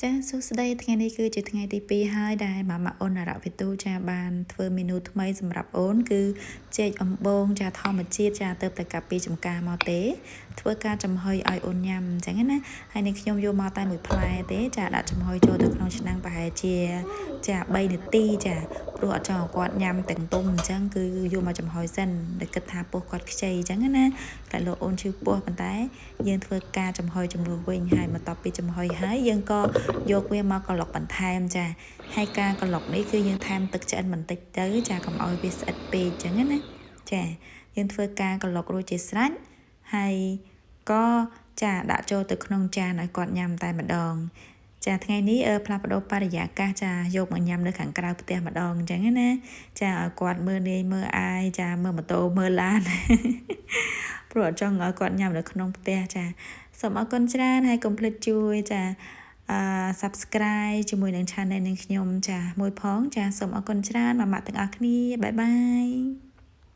ចាសួស្តីថ្ងៃនេះគឺជាថ្ងៃទី2ហើយដែលម៉ាម៉ាអូនអរវិទូចាបានធ្វើមេនូថ្មីសម្រាប់អូនគឺចេកអំបូងចាធម្មជាតិចាទៅតែកាពីចំការមកទេធ្វើការចំហុយឲ្យអូនញ៉ាំអញ្ចឹងណាហើយនេះខ្ញុំយកមកតែមួយផ្លែទេចាដាក់ចំហុយចូលទៅក្នុងឆ្នាំងប្រហែលជាចា3នាទីចាព្រោះអត់ចង់ឲ្យគាត់ញ៉ាំទាំងទុំអញ្ចឹងគឺយកមកចំហុយសិនដែលគិតថាពោះគាត់ខ្ចីអញ្ចឹងណាតែលោកអូនឈឺពោះប៉ុន្តែយើងធ្វើការចំហុយជំនួសវិញហើយបន្ទាប់ពីចំហុយហើយយើងក៏យកវាមកក្លុកបន្ថែមចាហើយការក្លុកនេះគឺយើងថែមទឹកឆ្អិនបន្តិចទៅចាកុំឲ្យវាស្អិតពេកអញ្ចឹងណាចាយើងធ្វើការក្លុករួចជាស្រេចហើយក៏ចាដាក់ចូលទៅក្នុងចានឲ្យគាត់ញ៉ាំតែម្ដងចាថ្ងៃនេះផ្លាស់ប្ដូរបរិយាកាសចាយកមកញ៉ាំនៅខាងក្រៅផ្ទះម្ដងអញ្ចឹងណាចាឲ្យគាត់មើលនាយមើលអាយចាមើលម៉ូតូមើលឡានព្រោះអត់ចង់ឲ្យគាត់ញ៉ាំនៅក្នុងផ្ទះចាសូមអរគុណច្រើនហើយកុំភ្លេចជួយចាsubscribe ជាមួយនឹង channel នឹងខ្ញុំចាមួយផងចាសូមអរគុណច្រើនម៉ាម៉ាក់ទាំងអស់គ្នាបាយបាយ